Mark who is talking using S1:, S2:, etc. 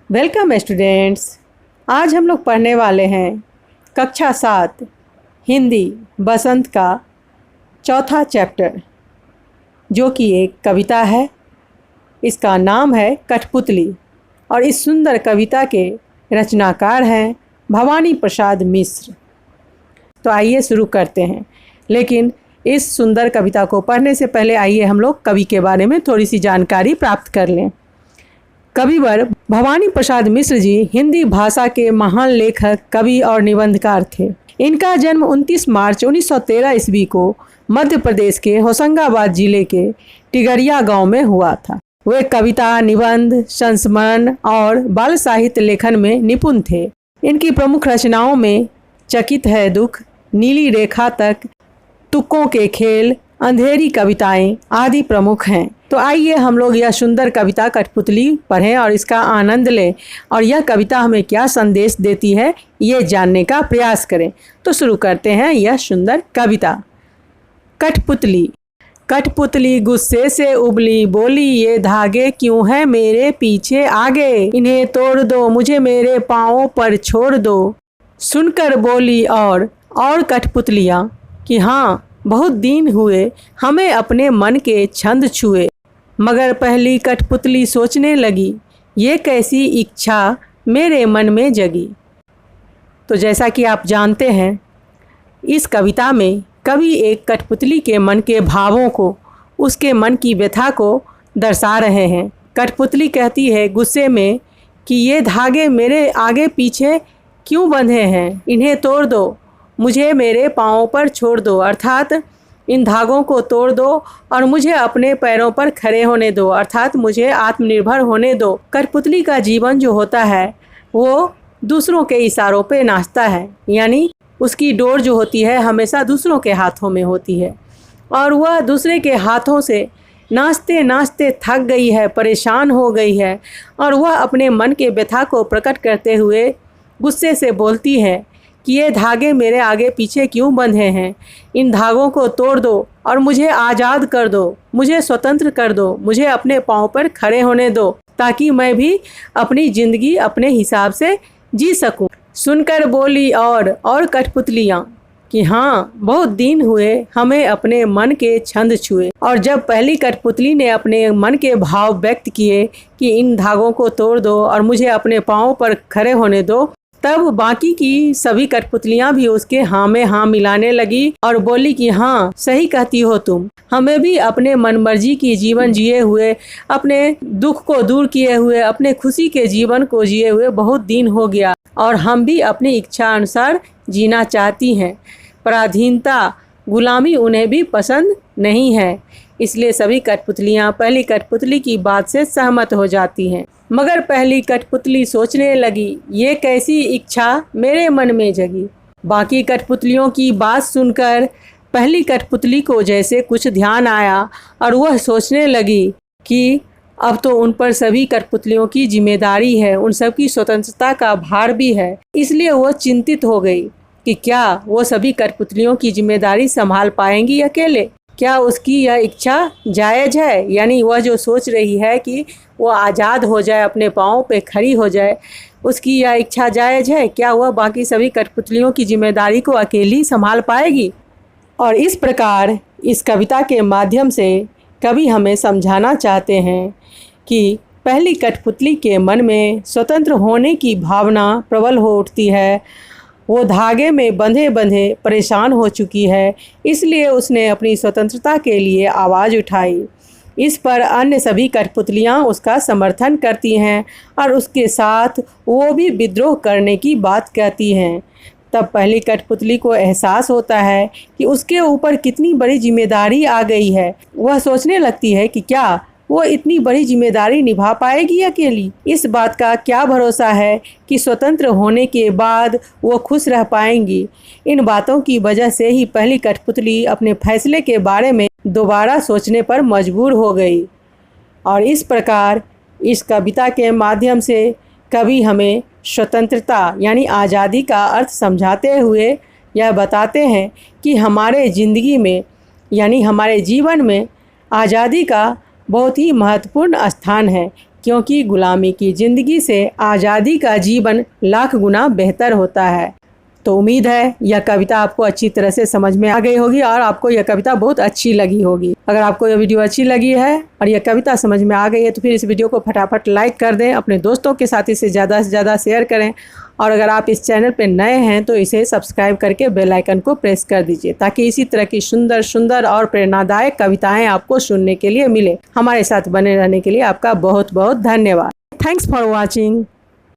S1: Welcome students. आज हम लोग पढ़ने वाले हैं कक्षा 7 हिंदी बसंत का चौथा चैप्टर, जो कि एक कविता है। इसका नाम है कठपुतली और इस सुंदर कविता के रचनाकार हैं भवानी प्रसाद मिश्र। तो आइए शुरू करते हैं, लेकिन इस सुंदर कविता को पढ़ने से पहले आइए हम लोग कवि के बारे में थोड़ी सी जानकारी प्राप्त कर लें। कविवर भवानी प्रसाद मिश्र जी हिंदी भाषा के महान लेखक, कवि और निबंधकार थे। इनका जन्म 29 मार्च 1913 ईस्वी को मध्य प्रदेश के होशंगाबाद जिले के टिगरिया गांव में हुआ था। वे कविता, निबंध, संस्मरण और बाल साहित्य लेखन में निपुण थे। इनकी प्रमुख रचनाओं में चकित है दुख, नीली रेखा तक, तुक्कों के खेल, अंधेरी कविताएं आदि प्रमुख हैं। तो आइए हम लोग यह सुंदर कविता कठपुतली पढ़ें और इसका आनंद लें, और यह कविता हमें क्या संदेश देती है ये जानने का प्रयास करें। तो शुरू करते हैं यह सुंदर कविता। कठपुतली। कठपुतली गुस्से से उबली, बोली ये धागे क्यों हैं मेरे पीछे आगे, इन्हें तोड़ दो, मुझे मेरे पाँवों पर छोड़ दो। सुनकर बोली और कठपुतलियाँ कि हाँ, बहुत दिन हुए हमें अपने मन के छंद छुए। मगर पहली कठपुतली सोचने लगी, ये कैसी इच्छा मेरे मन में जगी। तो जैसा कि आप जानते हैं, इस कविता में कवि एक कठपुतली के मन के भावों को, उसके मन की व्यथा को दर्शा रहे हैं। कठपुतली कहती है गुस्से में कि ये धागे मेरे आगे पीछे क्यों बंधे हैं, इन्हें तोड़ दो, मुझे मेरे पाँवों पर छोड़ दो, अर्थात इन धागों को तोड़ दो और मुझे अपने पैरों पर खड़े होने दो, अर्थात मुझे आत्मनिर्भर होने दो। कठपुतली का जीवन जो होता है वो दूसरों के इशारों पे नाचता है, यानी उसकी डोर जो होती है हमेशा दूसरों के हाथों में होती है, और वह दूसरे के हाथों से नाचते नाचते थक गई है, परेशान हो गई है, और वह अपने मन के व्यथा को प्रकट करते हुए गुस्से से बोलती है कि ये धागे मेरे आगे पीछे क्यों बंधे हैं, इन धागों को तोड़ दो और मुझे आज़ाद कर दो, मुझे स्वतंत्र कर दो, मुझे अपने पाँव पर खड़े होने दो, ताकि मैं भी अपनी ज़िंदगी अपने हिसाब से जी सकूं। सुनकर बोली और कठपुतलियाँ कि हाँ, बहुत दिन हुए हमें अपने मन के छंद छुए। और जब पहली कठपुतली ने अपने मन के भाव व्यक्त किए कि इन धागों को तोड़ दो और मुझे अपने पाँव पर खड़े होने दो, तब बाकी की सभी कठपुतलियाँ भी उसके हाँ में हाँ मिलाने लगी और बोली कि हाँ, सही कहती हो तुम, हमें भी अपने मनमर्जी की जीवन जिए हुए, अपने दुख को दूर किए हुए, अपने खुशी के जीवन को जिए हुए बहुत दिन हो गया, और हम भी अपनी इच्छा अनुसार जीना चाहती हैं। पराधीनता, गुलामी उन्हें भी पसंद नहीं है। इसलिए सभी कठपुतलियाँ पहली कठपुतली की बात से सहमत हो जाती हैं। मगर पहली कठपुतली सोचने लगी, ये कैसी इच्छा मेरे मन में जगी। बाकी कठपुतलियों की बात सुनकर पहली कठपुतली को जैसे कुछ ध्यान आया और वह सोचने लगी कि अब तो उन पर सभी कठपुतलियों की जिम्मेदारी है, उन सबकी स्वतंत्रता का भार भी है। इसलिए वह चिंतित हो गई कि क्या वो सभी कठपुतलियों की जिम्मेदारी संभाल पाएंगी अकेले, क्या उसकी यह इच्छा जायज़ है, यानी वह जो सोच रही है कि वो आज़ाद हो जाए, अपने पाँव पे खड़ी हो जाए, उसकी यह इच्छा जायज़ है, क्या वह बाकी सभी कठपुतलियों की जिम्मेदारी को अकेली संभाल पाएगी। और इस प्रकार इस कविता के माध्यम से कवि हमें समझाना चाहते हैं कि पहली कठपुतली के मन में स्वतंत्र होने की भावना प्रबल हो उठती है। वो धागे में बंधे बंधे परेशान हो चुकी है, इसलिए उसने अपनी स्वतंत्रता के लिए आवाज़ उठाई। इस पर अन्य सभी कठपुतलियाँ उसका समर्थन करती हैं और उसके साथ वो भी विद्रोह करने की बात कहती हैं। तब पहली कठपुतली को एहसास होता है कि उसके ऊपर कितनी बड़ी जिम्मेदारी आ गई है। वह सोचने लगती है कि क्या वो इतनी बड़ी जिम्मेदारी निभा पाएगी अकेली। इस बात का क्या भरोसा है कि स्वतंत्र होने के बाद वो खुश रह पाएंगी। इन बातों की वजह से ही पहली कठपुतली अपने फैसले के बारे में दोबारा सोचने पर मजबूर हो गई। और इस प्रकार इस कविता के माध्यम से कवि हमें स्वतंत्रता यानी आज़ादी का अर्थ समझाते हुए यह बताते हैं कि हमारे ज़िंदगी में यानी हमारे जीवन में आज़ादी का बहुत ही महत्वपूर्ण स्थान है, क्योंकि गुलामी की ज़िंदगी से आज़ादी का जीवन लाख गुना बेहतर होता है। तो उम्मीद है यह कविता आपको अच्छी तरह से समझ में आ गई होगी और आपको यह कविता बहुत अच्छी लगी होगी। अगर आपको यह वीडियो अच्छी लगी है और यह कविता समझ में आ गई है तो फिर इस वीडियो को फटाफट लाइक कर दें, अपने दोस्तों के साथ इसे ज़्यादा से ज़्यादा शेयर करें और अगर आप इस चैनल पर नए हैं तो इसे सब्सक्राइब करके बेल आइकन को प्रेस कर दीजिए, ताकि इसी तरह की सुंदर सुंदर और प्रेरणादायक कविताएँ आपको सुनने के लिए मिले। हमारे साथ बने रहने के लिए आपका बहुत बहुत धन्यवाद। Thanks for watching.